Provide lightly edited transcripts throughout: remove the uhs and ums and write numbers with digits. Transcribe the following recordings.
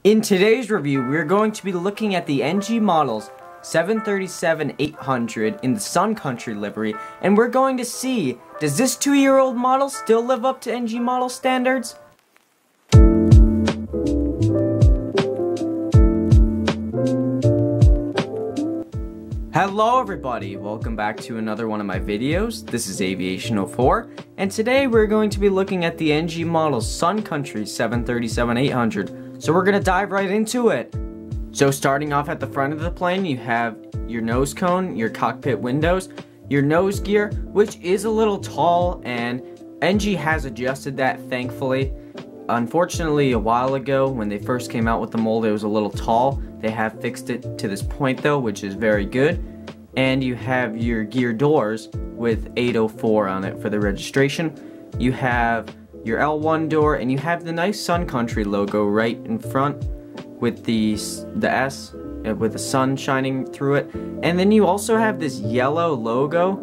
In today's review, we're going to be looking at the NG models 737-800 in the Sun Country livery, and we're going to see, does this 2-year-old model still live up to NG model standards? Hello everybody, welcome back to another one of my videos. This is Aviation 04, and today we're going to be looking at the NG models Sun Country 737-800. So we're gonna dive right into it. So starting off at the front of the plane, you have your nose cone, your cockpit windows, your nose gear, which is a little tall, and NG has adjusted that, thankfully. Unfortunately, a while ago, when they first came out with the mold, it was a little tall. They have fixed it to this point though, which is very good. And you have your gear doors with 804 on it for the registration. You have your L1 door, and you have the nice Sun Country logo right in front with the S with the sun shining through it. And then you also have this yellow logo.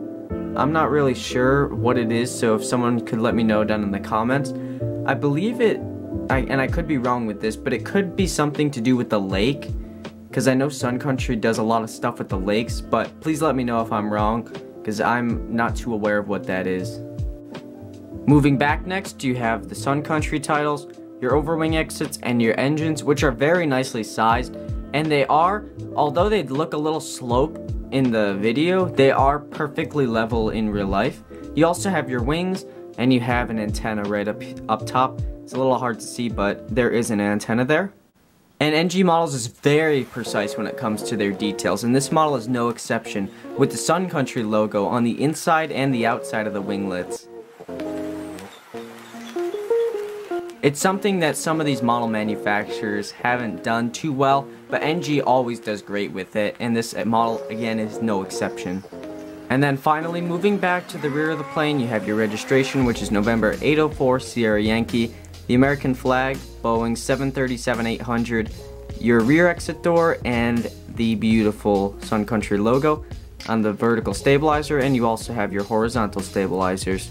I'm not really sure what it is, so if someone could let me know down in the comments. I believe and I could be wrong with this, but it could be something to do with the lake, because I know Sun Country does a lot of stuff with the lakes, but please let me know if I'm wrong, because I'm not too aware of what that is. Moving back next, you have the Sun Country titles, your overwing exits, and your engines, which are very nicely sized, and they are, although they look a little slope in the video, they are perfectly level in real life. You also have your wings, and you have an antenna right up top. It's a little hard to see, but there is an antenna there. And NG models is very precise when it comes to their details, and this model is no exception, with the Sun Country logo on the inside and the outside of the winglets. It's something that some of these model manufacturers haven't done too well, but NG always does great with it, and this model, again, is no exception. And then finally, moving back to the rear of the plane, you have your registration, which is November 804 Sierra Yankee, the American flag, Boeing 737-800, your rear exit door, and the beautiful Sun Country logo on the vertical stabilizer, and you also have your horizontal stabilizers.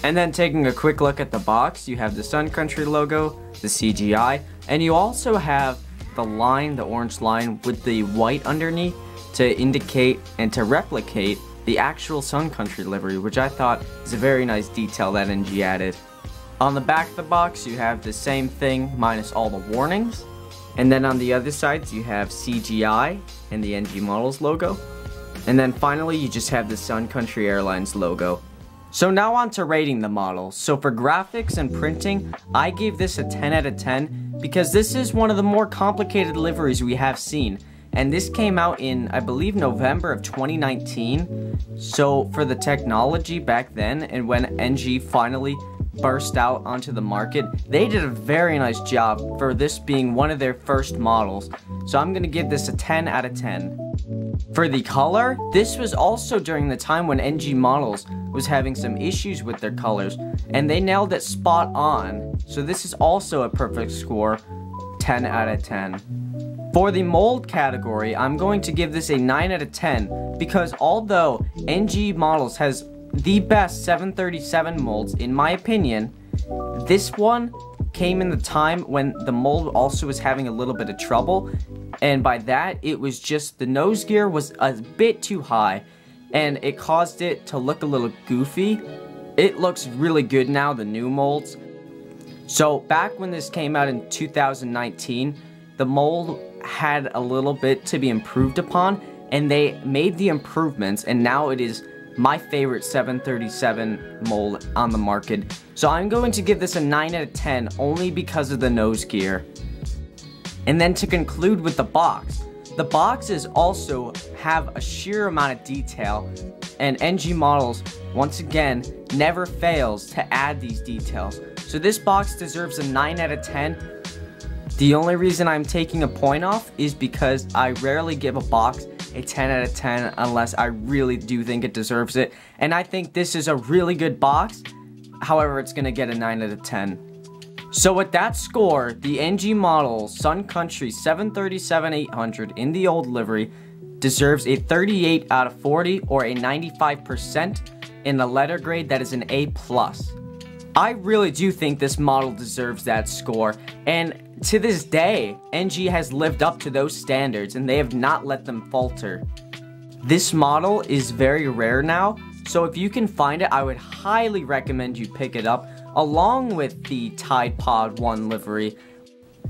And then taking a quick look at the box, you have the Sun Country logo, the CGI, and you also have the line, the orange line with the white underneath to indicate and to replicate the actual Sun Country livery, which I thought is a very nice detail that NG added. On the back of the box, you have the same thing minus all the warnings. And then on the other sides, you have CGI and the NG models logo. And then finally, you just have the Sun Country Airlines logo. So now on to rating the model. So for graphics and printing, I gave this a 10 out of 10 because this is one of the more complicated liveries we have seen. And this came out in, I believe, November of 2019. So for the technology back then, and when NG finally burst out onto the market, they did a very nice job for this being one of their first models. So I'm gonna give this a 10 out of 10. For the color, this was also during the time when NG models was having some issues with their colors, and they nailed it spot on. So this is also a perfect score, 10 out of 10. For the mold category, I'm going to give this a 9 out of 10 because although NG models has the best 737 molds, in my opinion, this one came in the time when the mold also was having a little bit of trouble, and by that it was just the nose gear was a bit too high and it caused it to look a little goofy. It looks really good now, the new molds. So back when this came out in 2019, the mold had a little bit to be improved upon, and they made the improvements, and now it is my favorite 737 mold on the market. So I'm going to give this a 9 out of 10 only because of the nose gear. And then to conclude with the boxes also have a sheer amount of detail, and NG models, once again, never fails to add these details. So this box deserves a 9 out of 10. The only reason I'm taking a point off is because I rarely give a box a 10 out of 10 unless I really do think it deserves it. And I think this is a really good box. However, it's going to get a 9 out of 10. So with that score, the NG model Sun Country 737-800 in the old livery deserves a 38 out of 40 or a 95% in the letter grade that is an A+. I really do think this model deserves that score, and to this day, NG has lived up to those standards and they have not let them falter. This model is very rare now, so if you can find it, I would highly recommend you pick it up, along with the Tide Pod 1 livery.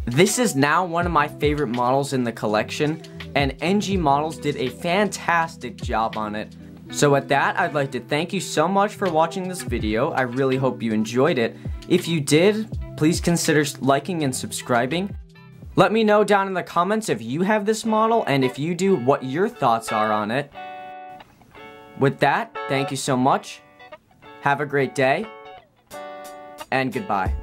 This is now one of my favorite models in the collection, and NG Models did a fantastic job on it. So with that, I'd like to thank you so much for watching this video. I really hope you enjoyed it. If you did, please consider liking and subscribing. Let me know down in the comments if you have this model, and if you do, what your thoughts are on it. With that, thank you so much. Have a great day, and goodbye.